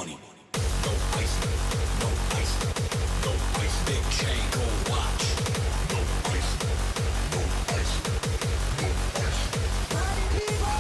money. No ice, no ice, no ice. Big chain, gold watch. No ice, no ice, no ice. Party people!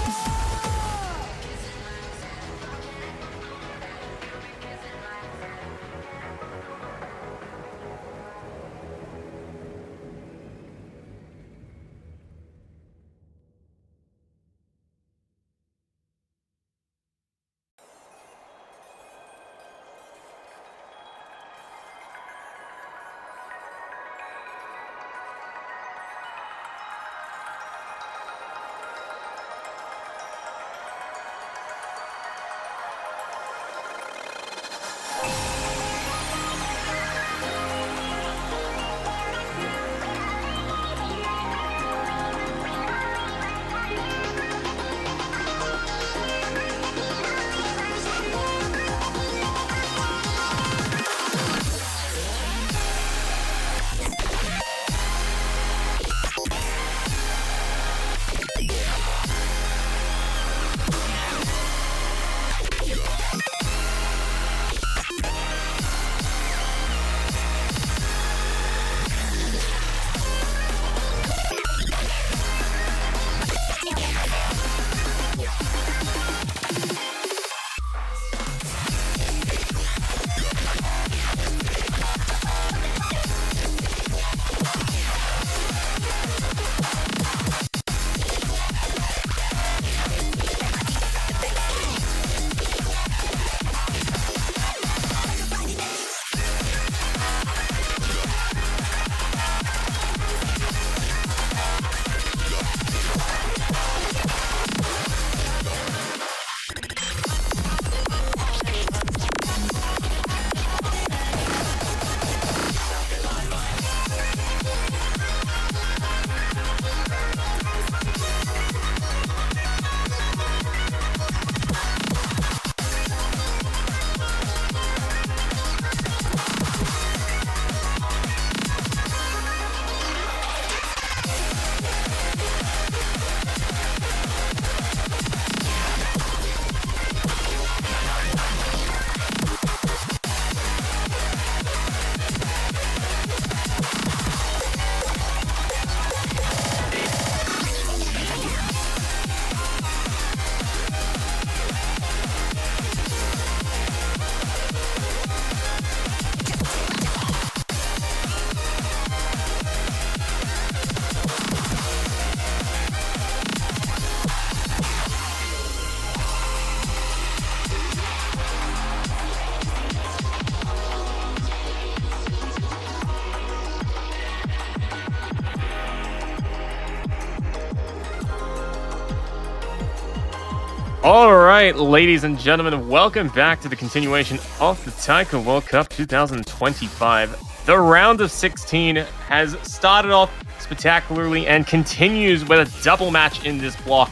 All right, ladies and gentlemen, welcome back to the continuation of the Taiko World Cup 2025. The round of 16 has started off spectacularly and continues with a double match in this block.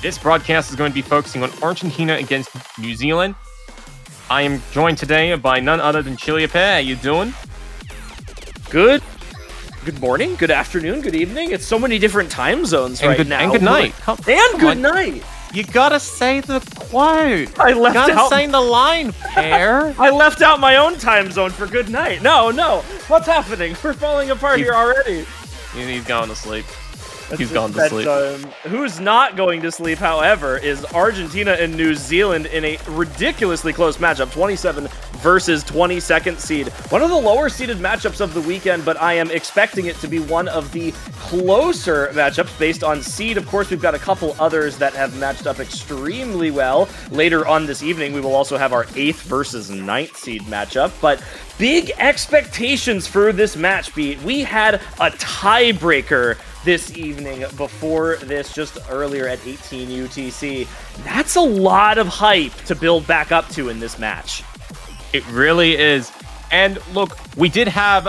This broadcast is going to be focusing on Argentina against New Zealand. I am joined today by none other than Chilia Pair. How you doing? Good morning, good afternoon, good evening. It's so many different time zones now. And good night. Good night. You gotta say the quote. I left gotta out. say the line, Pear. I left out my own time zone for good night. No. What's happening? We're falling apart here already. He's going to sleep. That's He's gone to sleep. Who's not going to sleep, however, is Argentina and New Zealand in a ridiculously close matchup, 27 versus 22nd seed. One of the lower seeded matchups of the weekend, but I am expecting it to be one of the closer matchups based on seed. Of course, we've got a couple others that have matched up extremely well. Later on this evening, we will also have our 8th versus 9th seed matchup, but big expectations for this match, Beat. We had a tiebreaker this evening before this, just earlier at 18 UTC. That's a lot of hype to build back up to in this match. It really is. And look, we did have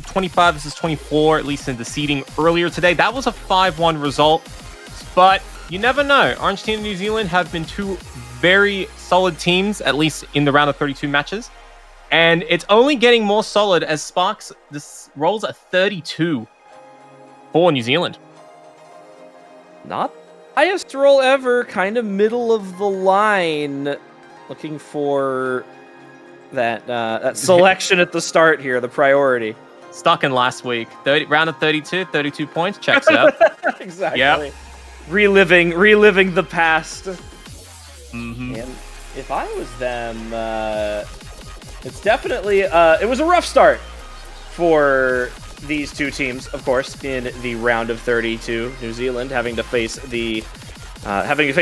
25 versus 24, at least in the seeding earlier today. That was a 5-1 result, but you never know. Argentina and New Zealand have been two very solid teams, at least in the round of 32 matches. And it's only getting more solid as Sparks rolls a 32 for New Zealand. Not highest roll ever, kind of middle of the line. Looking for that selection at the start here, the priority. Stuck in last week. Round of 32 points. Checks out. Exactly. Yep. Reliving the past. Mm-hmm. And if I was them, it's definitely it was a rough start for these two teams, of course, in the round of 32. New Zealand having to face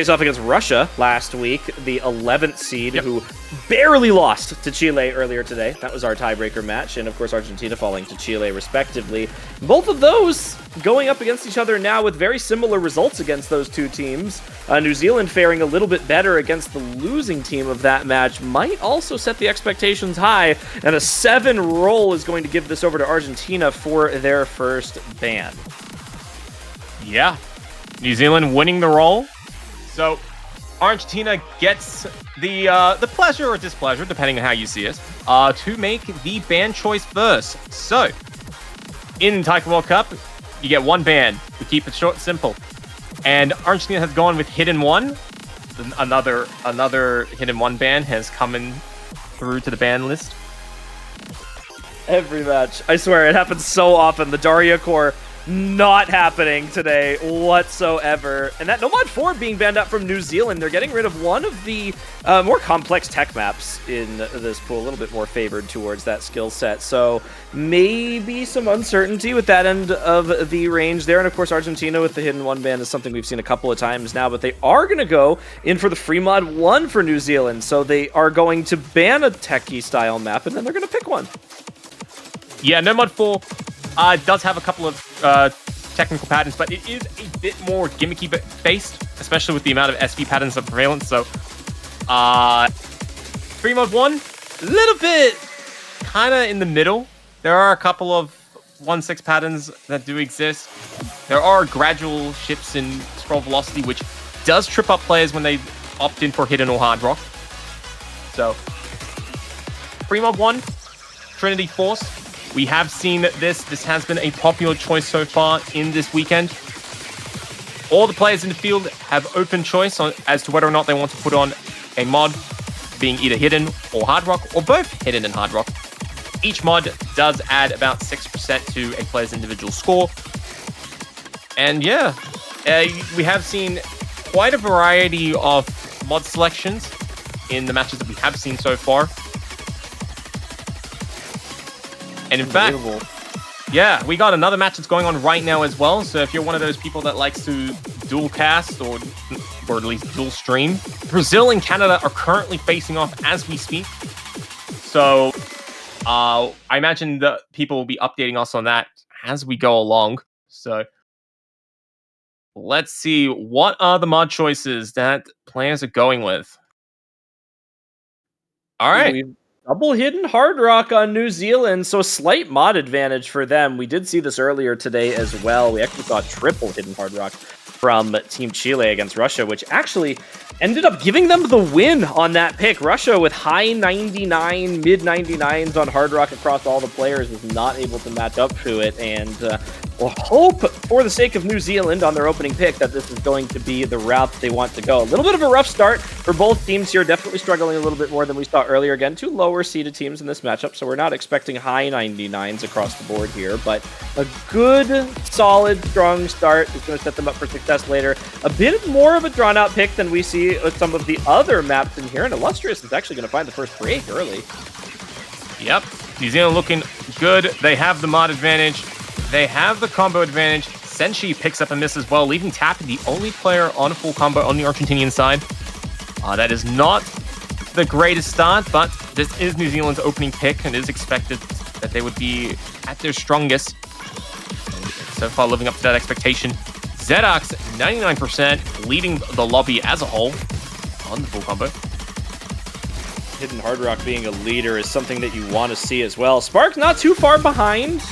off against Russia last week, the 11th seed, who barely lost to Chile earlier today. That was our tiebreaker match, and of course Argentina falling to Chile respectively. Both of those going up against each other now with very similar results against those two teams. New Zealand faring a little bit better against the losing team of that match might also set the expectations high, and a 7 roll is going to give this over to Argentina for their first ban. Yeah. New Zealand winning the roll. So Argentina gets the pleasure or displeasure, depending on how you see it, to make the ban choice first. So in Taiko World Cup, you get 1 ban. We keep it short and simple. And Argentina has gone with Hidden 1. Another Hidden 1 ban has come in through to the ban list. Every match. I swear, it happens so often. The Daria core not happening today whatsoever. And that Nomad 4 being banned out from New Zealand, they're getting rid of one of the more complex tech maps in this pool, a little bit more favored towards that skill set. So maybe some uncertainty with that end of the range there. And of course, Argentina with the Hidden 1 ban is something we've seen a couple of times now, but they are going to go in for the free mod 1 for New Zealand. So they are going to ban a techie style map, and then they're going to pick one. Yeah, Nomad 4 does have a couple of technical patterns, but it is a bit more gimmicky based, especially with the amount of SV patterns of prevalence. So, 3 mod 1, a little bit kind of in the middle. There are a couple of 1-6 patterns that do exist. There are gradual shifts in scroll velocity, which does trip up players when they opt in for Hidden or Hard Rock. So, 3 mod 1, Trinity Force. We have seen this. This has been a popular choice so far in this weekend. All the players in the field have open choice as to whether or not they want to put on a mod being either Hidden or Hard Rock, or both Hidden and Hard Rock. Each mod does add about 6% to a player's individual score. And yeah, we have seen quite a variety of mod selections in the matches that we have seen so far. And in fact, yeah, we got another match that's going on right now as well. So if you're one of those people that likes to dual cast or at least dual stream, Brazil and Canada are currently facing off as we speak. So I imagine that people will be updating us on that as we go along. So let's see, what are the mod choices that players are going with? All right. Double Hidden Hard Rock on New Zealand, so a slight mod advantage for them. We did see this earlier today as well. We actually saw triple Hidden Hard Rock from Team Chile against Russia, which actually ended up giving them the win on that pick. Russia with high 99, mid 99s on Hard Rock across all the players was not able to match up to it, and we'll hope for the sake of New Zealand on their opening pick that this is going to be the route that they want to go. A little bit of a rough start for both teams here, definitely struggling a little bit more than we saw earlier. Again, 2 lower seeded teams in this matchup, so we're not expecting high 99s across the board here, but a good, solid, strong start is going to set them up for success later. A bit more of a drawn-out pick than we see with some of the other maps in here, and Illustrious is actually going to find the first break early. Yep, New Zealand looking good. They have the mod advantage. They have the combo advantage. Senshi picks up a miss as well, leaving Tappy the only player on a full combo on the Argentinian side. That is not the greatest start, but this is New Zealand's opening pick, and it is expected that they would be at their strongest. And so far, living up to that expectation. Zedox, 99%, leading the lobby as a whole on the full combo. Hidden Hard Rock being a leader is something that you want to see as well. Spark's not too far behind,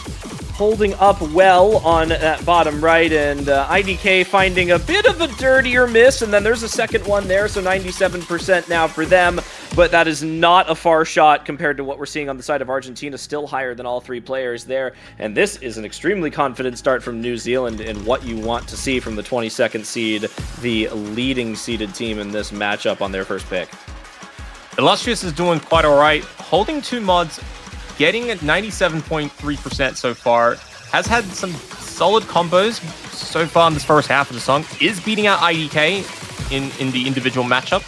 holding up well on that bottom right, and IDK finding a bit of a dirtier miss, and then there's a second one there, so 97% now for them, but that is not a far shot compared to what we're seeing on the side of Argentina, still higher than all 3 players there, and this is an extremely confident start from New Zealand in what you want to see from the 22nd seed, the leading seeded team in this matchup on their first pick. Illustrious is doing quite all right, holding 2 mods, getting at 97.3% so far. Has had some solid combos so far in this first half of the song. Is beating out IDK in the individual matchup.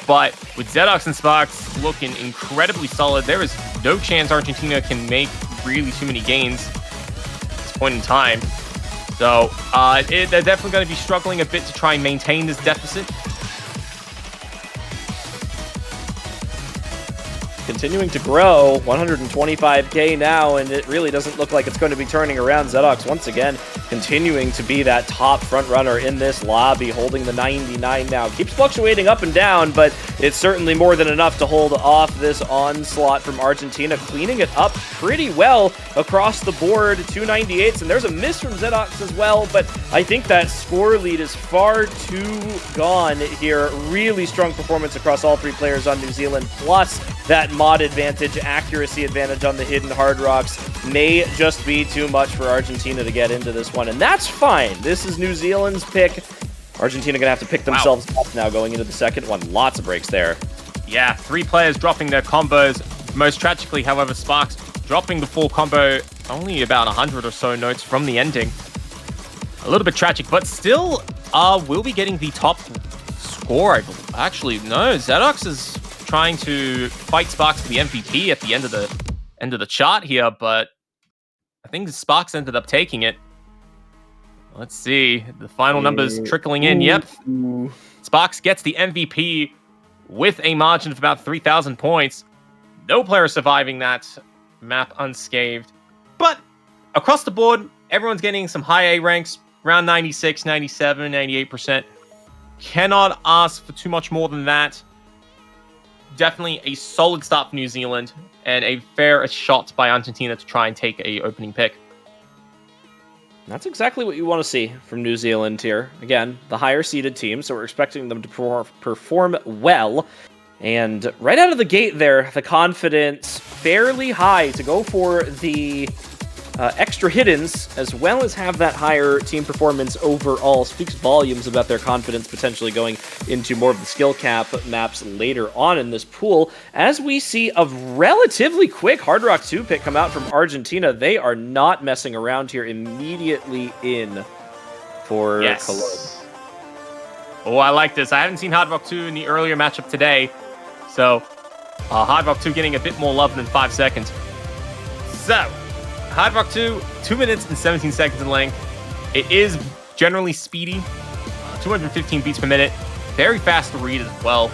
But with Zedox and Sparks looking incredibly solid, there is no chance Argentina can make really too many gains at this point in time. So they're definitely going to be struggling a bit to try and maintain this deficit. Continuing to grow, 125k now, and it really doesn't look like it's going to be turning around. Zedox once again continuing to be that top front runner in this lobby, holding the 99 now. Keeps fluctuating up and down, but it's certainly more than enough to hold off this onslaught from Argentina, cleaning it up pretty well across the board. 298s, and there's a miss from Zedox as well, but I think that score lead is far too gone here. Really strong performance across all 3 players on New Zealand, plus that mod advantage, accuracy advantage on the hidden hard rocks may just be too much for Argentina to get into this one, and that's fine. This is New Zealand's pick. Argentina gonna have to pick themselves up now going into the second one. Lots of breaks there. Yeah, 3 players dropping their combos. Most tragically, however, Sparks dropping the full combo only about 100 or so notes from the ending. A little bit tragic, but still will be getting the top score, I believe. Actually, no, Zedox is trying to fight Sparks for the MVP at the end of the chart here, but I think Sparks ended up taking it. Let's see. The final numbers trickling in. Yep. Sparks gets the MVP with a margin of about 3,000 points. No player surviving that map unscathed. But across the board, everyone's getting some high A ranks, around 96, 97, 98%. Cannot ask for too much more than that. Definitely a solid start for New Zealand and a fair shot by Argentina to try and take a opening pick. That's exactly what you want to see from New Zealand here. Again, the higher seeded team, so we're expecting them to perform well. And right out of the gate there, the confidence fairly high to go for the extra hiddens, as well as have that higher team performance overall. Speaks volumes about their confidence potentially going into more of the skill cap maps later on in this pool. As we see a relatively quick Hard Rock 2 pick come out from Argentina, they are not messing around here, immediately in for Cologne. Oh, I like this. I haven't seen Hard Rock 2 in the earlier matchup today, so Hard Rock 2 getting a bit more love than 5 seconds. So, Hard Rock 2, 2 minutes and 17 seconds in length. It is generally speedy, 215 beats per minute. Very fast to read as well.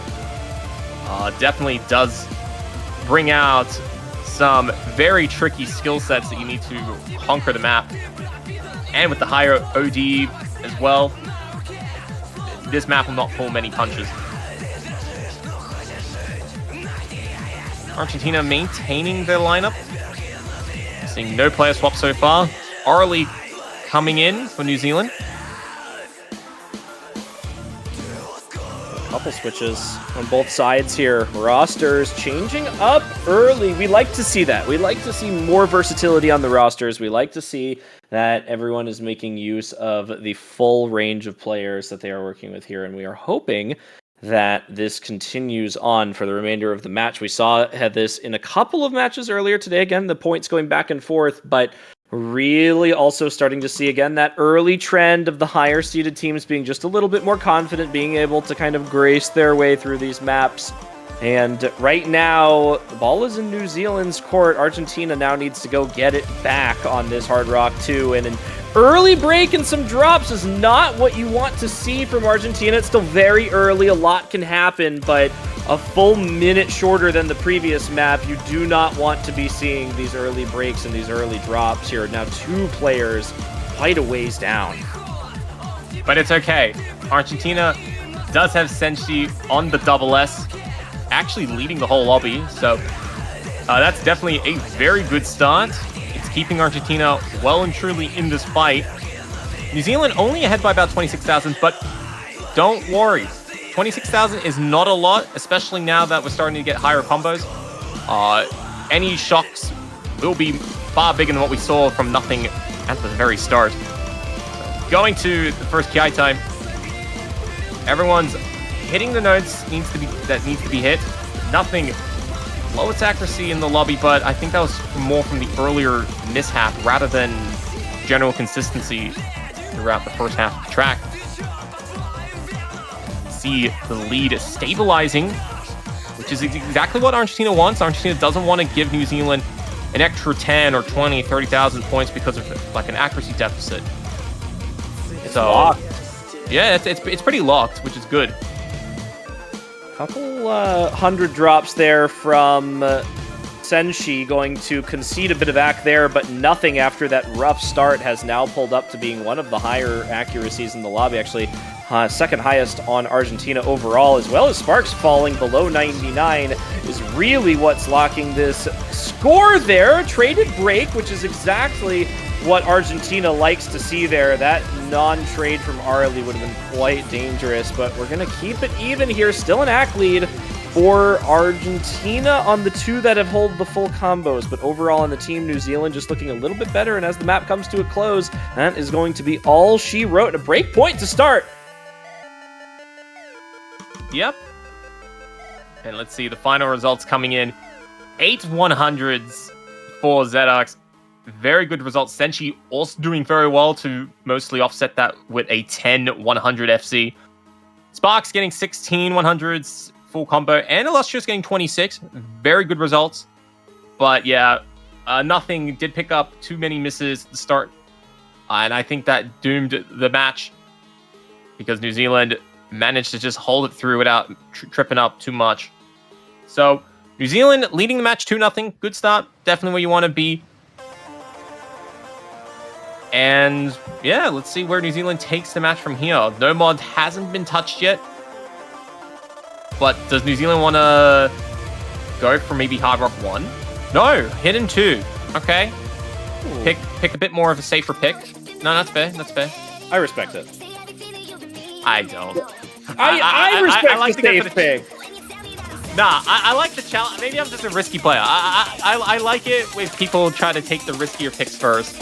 Definitely does bring out some very tricky skill sets that you need to conquer the map. And with the higher OD as well, this map will not pull many punches. Argentina maintaining their lineup. Seeing no player swap so far. Orally coming in for New Zealand. Couple switches on both sides here. Rosters changing up early. We like to see that. We like to see more versatility on the rosters. We like to see that everyone is making use of the full range of players that they are working with here, and we are hoping that this continues on for the remainder of the match. We had this in a couple of matches earlier today. Again, the points going back and forth, but really also starting to see again that early trend of the higher seeded teams being just a little bit more confident, being able to kind of grace their way through these maps. And right now, the ball is in New Zealand's court. Argentina now needs to go get it back on this Hard Rock 2. And an early break and some drops is not what you want to see from Argentina. It's still very early. A lot can happen, but a full minute shorter than the previous map. You do not want to be seeing these early breaks and these early drops here. Now 2 players quite a ways down. But it's okay. Argentina does have Senshi on the double S, actually leading the whole lobby, so that's definitely a very good start. It's keeping Argentina well and truly in this fight. New Zealand only ahead by about 26,000, but don't worry. 26,000 is not a lot, especially now that we're starting to get higher combos. Any shocks will be far bigger than what we saw from nothing at the very start. So going to the first Ki time. Everyone's hitting the notes that needs to be hit. nothing. Lowest accuracy in the lobby, but I think that was more from the earlier mishap rather than general consistency throughout the first half of the track. See the lead stabilizing, which is exactly what Argentina wants. Argentina doesn't want to give New Zealand an extra 10 or 20, 30,000 points because of like an accuracy deficit. So, locked. Yeah, it's pretty locked, which is good. Couple 100 drops there from Senshi, going to concede a bit of act there, but nothing after that rough start. Has now pulled up to being one of the higher accuracies in the lobby, actually second highest on Argentina overall, as well as Sparks falling below 99 is really what's locking this score there. Traded break, which is exactly what Argentina likes to see there. That non-trade from Arlie would have been quite dangerous, but we're going to keep it even here. Still an act lead for Argentina on the two that have held the full combos, but overall on the team, New Zealand just looking a little bit better, and as the map comes to a close, that is going to be all she wrote. A break point to start. Yep. And let's see the final results coming in. 8 100s for Zedux. Very good results. Senshi also doing very well to mostly offset that with a 10 100 FC. Sparks getting 16 100s full combo, and Illustrious getting 26. Very good results. But yeah, nothing did pick up too many misses at the start. And I think that doomed the match because New Zealand managed to just hold it through without tripping up too much. So New Zealand leading the match 2-0. Good start. Definitely where you want to be. And yeah, let's see where New Zealand takes the match from here. No mod hasn't been touched yet. But does New Zealand want to go for maybe Hard Rock 1? No, Hidden 2. Okay. Ooh. Pick a bit more of a safer pick. No, that's fair. That's fair. I respect it. I don't. I respect like the safe pick. Nah, I like the challenge. Maybe I'm just a risky player. I like it when people try to take the riskier picks first.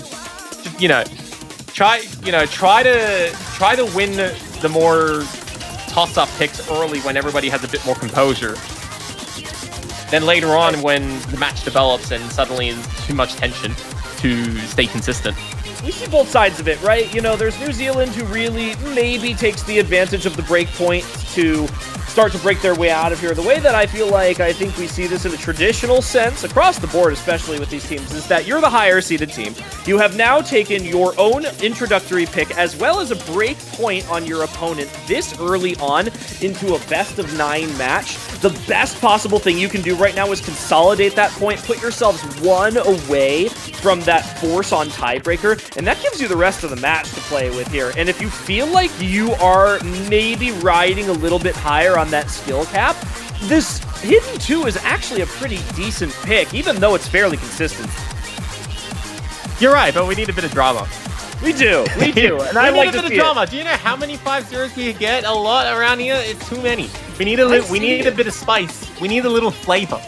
Just, try to win the more toss-up picks early when everybody has a bit more composure. Then later on, when the match develops and suddenly there's too much tension, to stay consistent. We see both sides of it, right? There's New Zealand who really maybe takes the advantage of the break point to start to break their way out of here. The way that I think we see this in a traditional sense, across the board, especially with these teams, is that you're the higher seeded team. You have now taken your own introductory pick as well as a break point on your opponent this early on into a best of 9 match. The best possible thing you can do right now is consolidate that point, put yourselves one away from that force on tiebreaker, and that gives you the rest of the match to play with here. And if you feel like you are maybe riding a little bit higher on that skill cap, this Hidden 2 is actually a pretty decent pick, even though it's fairly consistent. You're right, but we need a bit of drama. We do, and I like a bit of drama. Do you know how many 5-0s we get a lot around here? It's too many. We need a bit of spice. We need a little flavor.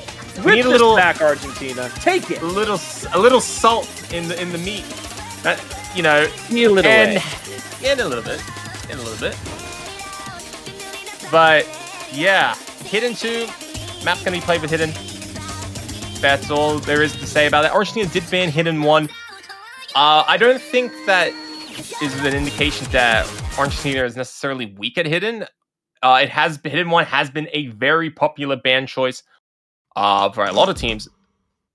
We need a little back, Argentina. Take it. A little salt in the meat. Need a little way. In a little bit. But yeah, Hidden 2 map's gonna be played with Hidden. That's all there is to say about that. Argentina did ban Hidden 1. I don't think that is an indication that Argentina is necessarily weak at Hidden. Hidden 1 has been a very popular ban choice for a lot of teams.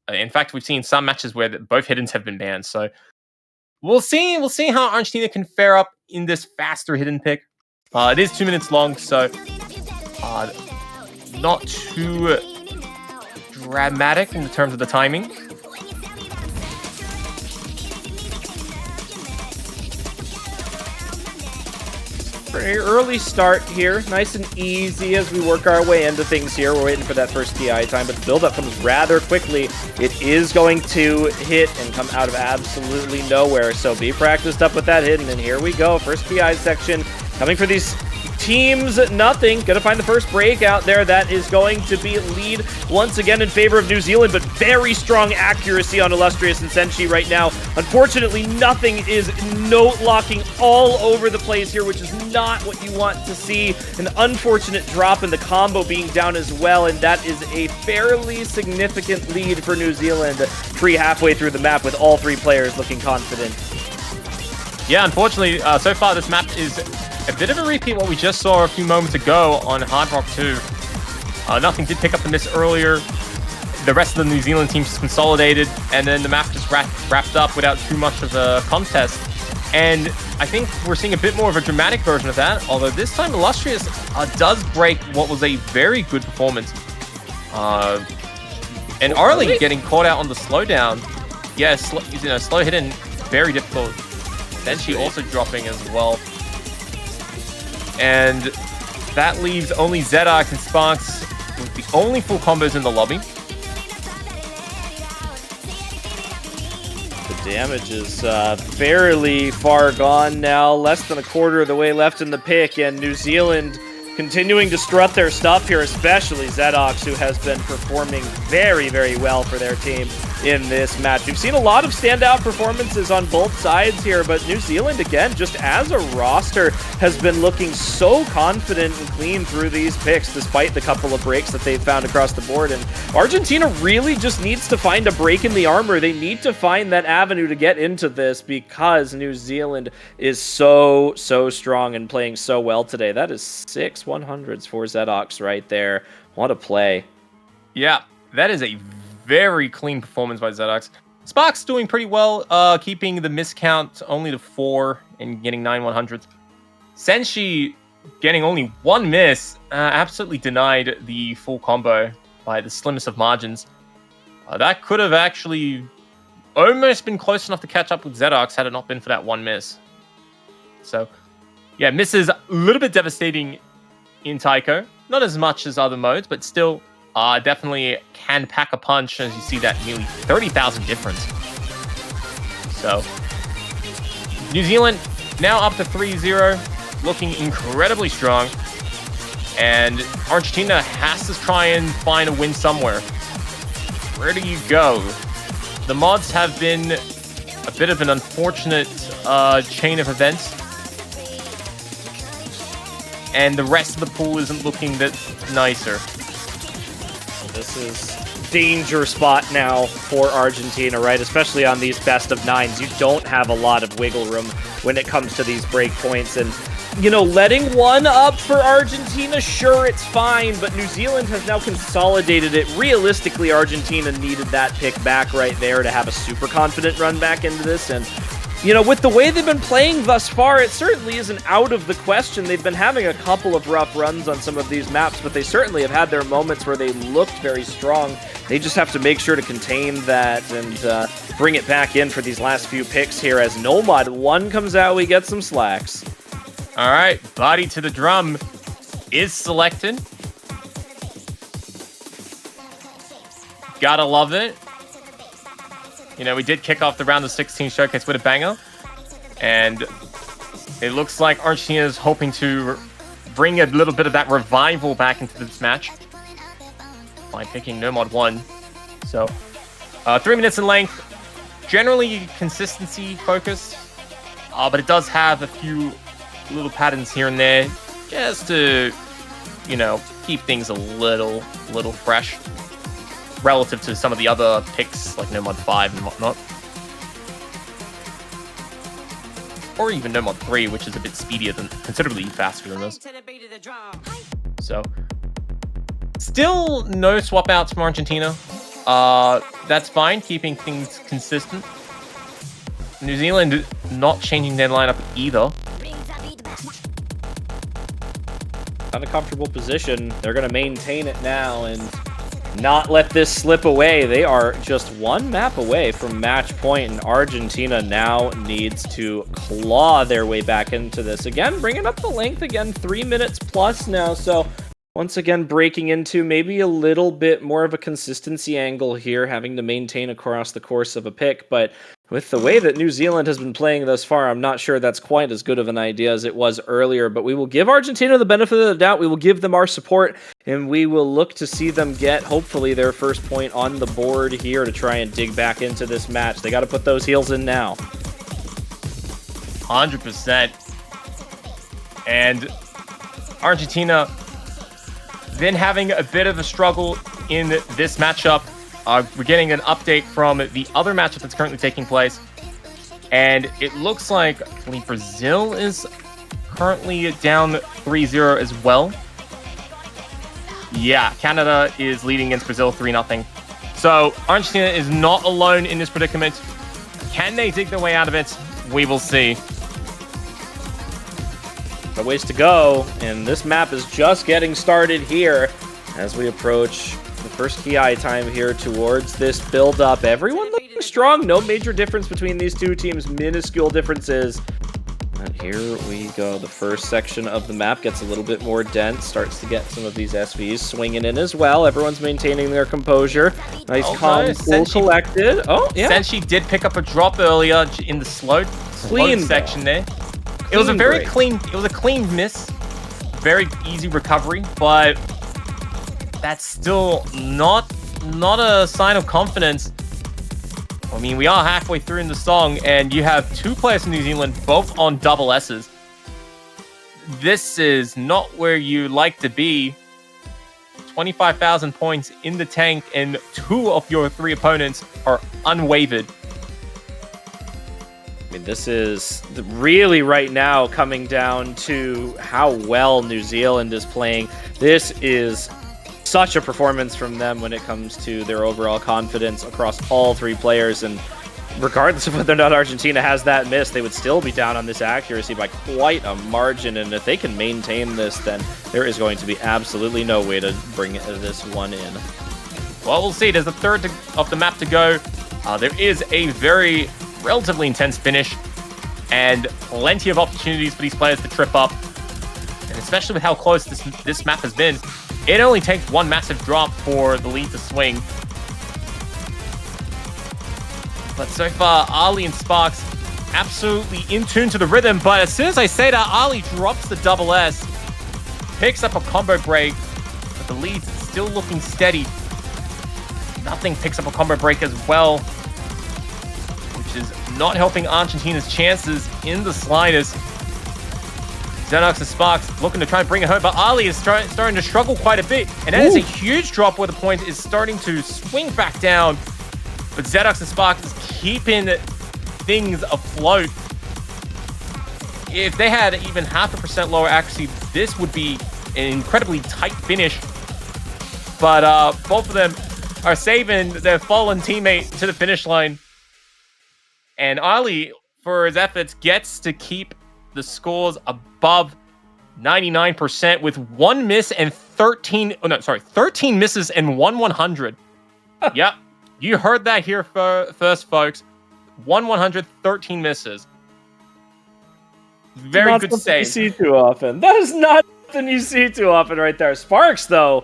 In fact, we've seen some matches where both Hiddens have been banned. So we'll see how Argentina can fare up in this faster Hidden pick. It is 2 minutes long, so not too dramatic in terms of the timing. Pretty early start here, nice and easy as we work our way into things here. We're waiting for that first PI time, but the build-up comes rather quickly. It is going to hit and come out of absolutely nowhere, so be practiced up with that Hidden, and here we go. First PI section coming for these teams nothing. Gonna find the first break out there. That is going to be lead once again in favor of New Zealand, but very strong accuracy on Illustrious and Senshi right now. Unfortunately, nothing is note locking all over the place here, which is not what you want to see. An unfortunate drop in the combo being down as well, and that is a fairly significant lead for New Zealand. Free halfway through the map with all three players looking confident. Yeah, unfortunately, so far this map is a bit of a repeat of what we just saw a few moments ago on Hard Rock 2. Nothing did pick up the miss earlier. The rest of the New Zealand team just consolidated, and then the map just wrapped up without too much of a contest. And I think we're seeing a bit more of a dramatic version of that, although this time Illustrious does break what was a very good performance. And Arlie getting caught out on the slowdown. Yeah, slow hidden, very difficult. Then she also dropping as well. And that leaves only Zedark and Sparks with the only full combos in the lobby. The damage is fairly far gone now. Less than a quarter of the way left in the pick, and New Zealand continuing to strut their stuff here, especially Zedox, who has been performing very, very well for their team in this match. We've seen a lot of standout performances on both sides here, but New Zealand, again, just as a roster, has been looking so confident and clean through these picks, despite the couple of breaks that they've found across the board. And Argentina really just needs to find a break in the armor. They need to find that avenue to get into this, because New Zealand is so strong and playing so well today. That is 6 100s for Zedox right there. What a play. Yeah, that is a very clean performance by Zedox. Sparks doing pretty well, keeping the miscount only to 4 and getting 9 100s. Senshi getting only 1 miss, absolutely denied the full combo by the slimmest of margins. That could have actually almost been close enough to catch up with Zedox had it not been for that 1 miss. So, yeah, misses a little bit devastating in Taiko. Not as much as other modes, but still definitely can pack a punch, as you see that nearly 30,000 difference. So, New Zealand now up to 3-0, looking incredibly strong. And Argentina has to try and find a win somewhere. Where do you go? The mods have been a bit of an unfortunate chain of events. And the rest of the pool isn't looking that nicer. This is danger spot now for Argentina, right? Especially on these best of 9s. You don't have a lot of wiggle room when it comes to these break points. And, you know, letting one up for Argentina, sure, it's fine. But New Zealand has now consolidated it. Realistically, Argentina needed that pick back right there to have a super confident run back into this. And, you know, with the way they've been playing thus far, it certainly isn't out of the question. They've been having a couple of rough runs on some of these maps, but they certainly have had their moments where they looked very strong. They just have to make sure to contain that and bring it back in for these last few picks here. As Nomad 1 comes out, we get some slacks. All right, body to the drum is selected. Gotta love it. You know, we did kick off the round of 16 showcase with a banger. And it looks like Argentina is hoping to bring a little bit of that revival back into this match by picking Nomad 1. So, 3 minutes in length. Generally consistency focused. But it does have a few little patterns here and there. Just to, you know, keep things a little fresh. Relative to some of the other picks, like Nomad 5 and whatnot. Or even Nomad 3, which is a bit speedier than, considerably faster than this. So, still no swap outs from Argentina. That's fine, keeping things consistent. New Zealand not changing their lineup either. Not a comfortable position. They're going to maintain it now and not let this slip away. They are just 1 map away from match point, and Argentina now needs to claw their way back into this. Again, bringing up the length again, 3 minutes plus now. So once again, breaking into maybe a little bit more of a consistency angle here, having to maintain across the course of a pick. But With the way that New Zealand has been playing thus far, I'm not sure that's quite as good of an idea as it was earlier, but we will give Argentina the benefit of the doubt. We will give them our support, and we will look to see them get, hopefully, their first point on the board here to try and dig back into this match. They got to put those heels in now. 100%. And Argentina then having a bit of a struggle in this matchup. We're getting an update from the other matchup that's currently taking place. And it looks like Brazil is currently down 3-0 as well. Yeah, Canada is leading against Brazil 3-0. So Argentina is not alone in this predicament. Can they dig their way out of it? We will see. A ways to go, and this map is just getting started here as we approach the first key eye time here towards this build-up. Everyone looking strong. No major difference between these two teams. Minuscule differences. And here we go. The first section of the map gets a little bit more dense. Starts to get some of these SVs swinging in as well. Everyone's maintaining their composure. Nice, calm, cool, collected. Oh, yeah. Senshi did pick up a drop earlier in the slow section there. It was a very clean. It was a clean miss. Very easy recovery, but that's still not a sign of confidence. I mean, we are halfway through in the song, and you have two players from New Zealand, both on double S's. This is not where you like to be. 25,000 points in the tank, and two of your three opponents are unwavered. I mean, this is really right now coming down to how well New Zealand is playing. This is such a performance from them when it comes to their overall confidence across all three players. And regardless of whether or not Argentina has that miss, they would still be down on this accuracy by quite a margin. And if they can maintain this, then there is going to be absolutely no way to bring this one in. Well, we'll see. There's a third of the map to go. There is a very relatively intense finish and plenty of opportunities for these players to trip up. And especially with how close this map has been, it only takes one massive drop for the lead to swing. But so far, Ali and Sparks absolutely in tune to the rhythm. But as soon as I say that, Ali drops the double S, picks up a combo break, but the lead's still looking steady. Nothing picks up a combo break as well, which is not helping Argentina's chances in the slightest. Xenox and Sparks looking to try and bring it home, but Ali is starting to struggle quite a bit. And that is a huge drop where the point is starting to swing back down. But Xenox and Sparks is keeping things afloat. If they had even 0.5% lower accuracy, this would be an incredibly tight finish. But both of them are saving their fallen teammate to the finish line. And Ali, for his efforts, gets to keep the scores above 99% with one miss and 13 misses and 100. Yep, you heard that here first, folks. 100, 13 misses. Very good save. You see too often. That is not something you see too often right there. Sparks, though,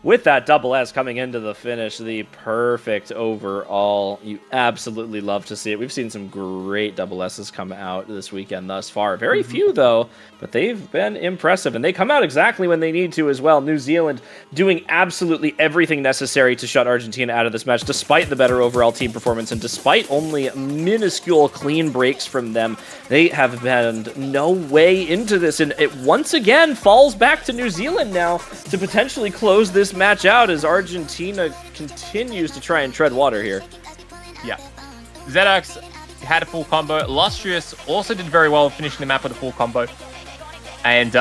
with that double S coming into the finish, the perfect overall. You absolutely love to see it. We've seen some great double S's come out this weekend thus far. Very few, though, but they've been impressive, and they come out exactly when they need to as well. New Zealand doing absolutely everything necessary to shut Argentina out of this match, despite the better overall team performance, and despite only minuscule clean breaks from them. They have been no way into this, and it once again falls back to New Zealand now to potentially close this match out as Argentina continues to try and tread water here. Yeah. Xenox had a full combo. Illustrious also did very well finishing the map with a full combo. And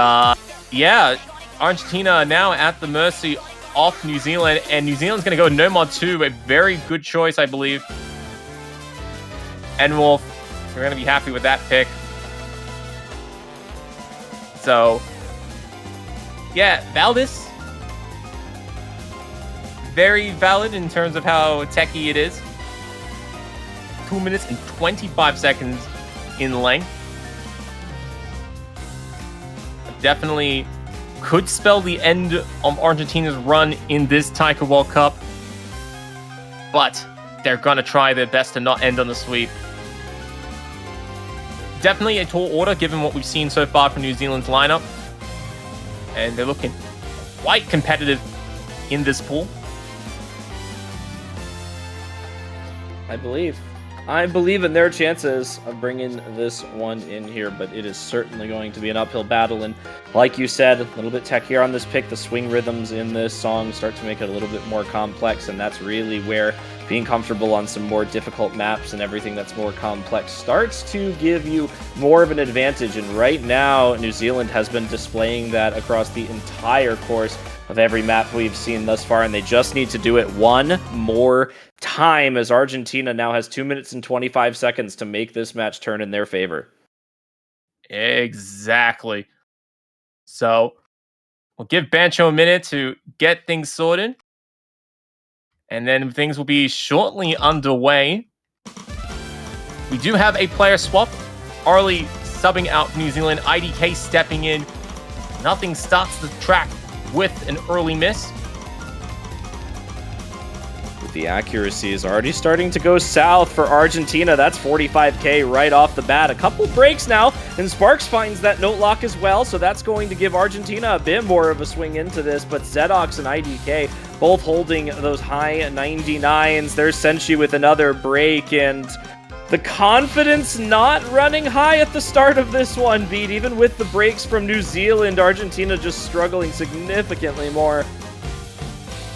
yeah, Argentina now at the mercy of New Zealand, and New Zealand's going to go Nomad 2, a very good choice, I believe. And Wolf, we're going to be happy with that pick. So, yeah, Valdis, very valid in terms of how techy it is. 2 minutes and 25 seconds in length. Definitely could spell the end of Argentina's run in this Taiko World Cup. But they're going to try their best to not end on the sweep. Definitely a tall order given what we've seen so far from New Zealand's lineup. And they're looking quite competitive in this pool. I believe in their chances of bringing this one in here, but it is certainly going to be an uphill battle. And like you said, a little bit techier on this pick. The swing rhythms in this song start to make it a little bit more complex, and that's really where being comfortable on some more difficult maps and everything that's more complex starts to give you more of an advantage. And right now, New Zealand has been displaying that across the entire course of every map we've seen thus far, and they just need to do it one more time, as Argentina now has 2 minutes and 25 seconds to make this match turn in their favor. Exactly. So we'll give Bancho a minute to get things sorted, and then things will be shortly underway. We do have a player swap. Arlie subbing out for New Zealand, IDK stepping in. Nothing starts the track with an early miss. The accuracy is already starting to go south for Argentina. That's 45k right off the bat. A couple breaks now, and Sparks finds that note lock as well, so that's going to give Argentina a bit more of a swing into this, but Zedox and IDK both holding those high 99s. There's Senshi with another break, and the confidence not running high at the start of this one, Beat. Even with the breaks from New Zealand, Argentina just struggling significantly more.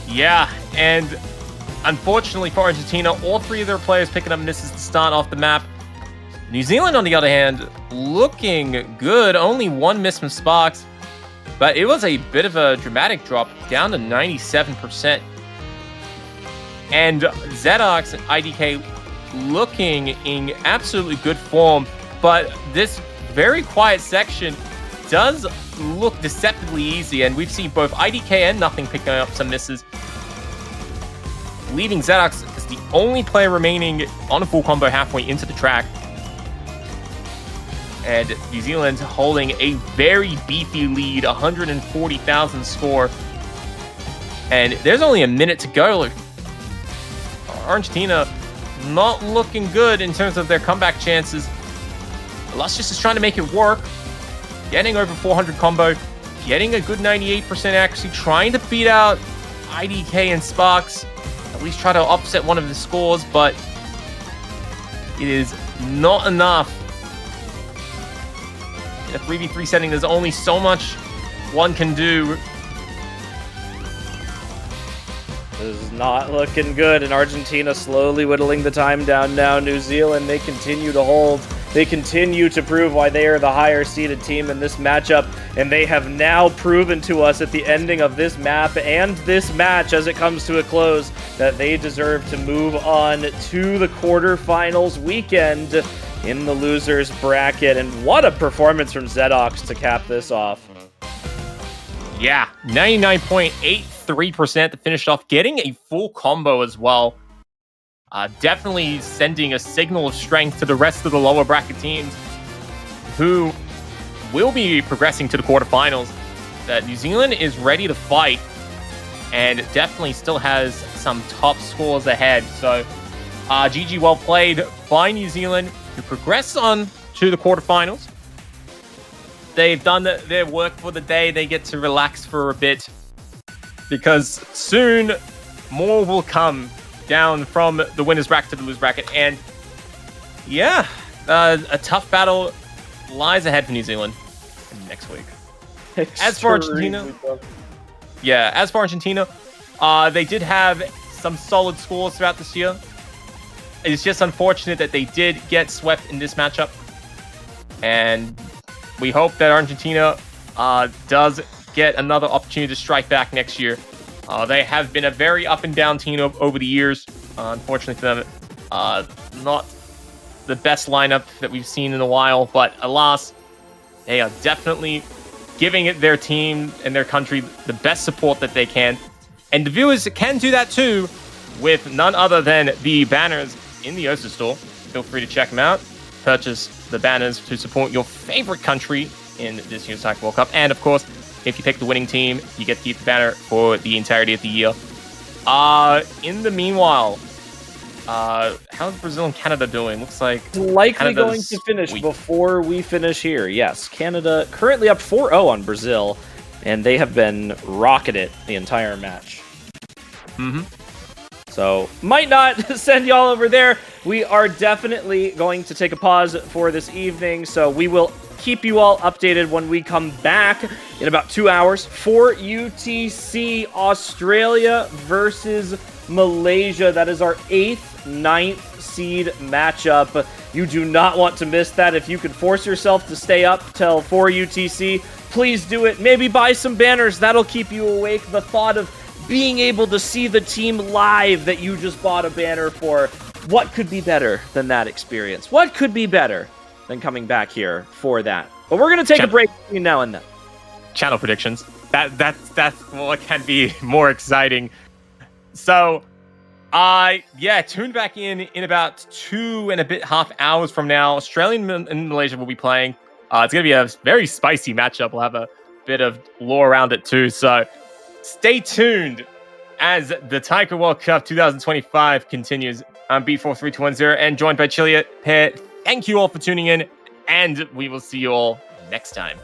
Yeah, and unfortunately for Argentina, all three of their players picking up misses to start off the map. New Zealand, on the other hand, looking good. Only one miss from Sparks, but it was a bit of a dramatic drop, down to 97%. And Zedox and IDK looking in absolutely good form, but this very quiet section does look deceptively easy, and we've seen both IDK and Nothing picking up some misses, leaving Zedox as the only player remaining on a full combo halfway into the track. And New Zealand holding a very beefy lead, 140,000 score. And there's only a minute to go. Argentina not looking good in terms of their comeback chances. Illustrious is trying to make it work, getting over 400 combo, getting a good 98% accuracy, trying to beat out IDK and Sparks, at least try to offset one of the scores, but it is not enough. In a 3v3 setting, there's only so much one can do. This is not looking good, and Argentina slowly whittling the time down now. New Zealand, they continue to hold. They continue to prove why they are the higher seeded team in this matchup, and they have now proven to us at the ending of this map and this match as it comes to a close that they deserve to move on to the quarterfinals weekend in the losers bracket. And what a performance from Zedox to cap this off. Yeah, 99.83% to finish off, getting a full combo as well. Definitely sending a signal of strength to the rest of the lower bracket teams who will be progressing to the quarterfinals. That New Zealand is ready to fight and definitely still has some top scores ahead. So GG, well played by New Zealand to progress on to the quarterfinals. They've done their work for the day. They get to relax for a bit because soon more will come down from the winner's bracket to the loser's bracket. And yeah, a tough battle lies ahead for New Zealand next week. As for Argentina, they did have some solid scores throughout this year. It's just unfortunate that they did get swept in this matchup. And we hope that Argentina does get another opportunity to strike back next year. They have been a very up and down team over the years. Unfortunately for them, not the best lineup that we've seen in a while, but alas, they are definitely giving it their team and their country the best support that they can. And the viewers can do that too with none other than the banners in the Osa store. Feel free to check them out. Purchase the banners to support your favorite country in this year's Taiko World Cup. And of course, if you pick the winning team, you get to keep the banner for the entirety of the year. In the meanwhile, how's Brazil and Canada doing? Looks like It's likely going Canada's to finish weak. before we finish here. Yes, Canada currently up 4-0 on Brazil, and they have been rocketed the entire match. Mm-hmm. So, might not send y'all over there. We are definitely going to take a pause for this evening, so we will keep you all updated when we come back in about 2 hours for UTC Australia versus Malaysia. That is our 9th seed matchup. You do not want to miss that. If you can force yourself to stay up till 4 UTC, please do it. Maybe buy some banners. That'll keep you awake. The thought of being able to see the team live that you just bought a banner for. What could be better than that experience? What could be better than coming back here for that? But we're going to take a break between now and then. Channel predictions. That's what can be more exciting. So, yeah, tune back in about 2 and a bit half hours from now. Australia and Malaysia will be playing. It's going to be a very spicy matchup. We'll have a bit of lore around it too. So, stay tuned as the Taiko World Cup 2025 continues. I'm B43210 and joined by Chiliot Pair. Thank you all for tuning in, and we will see you all next time.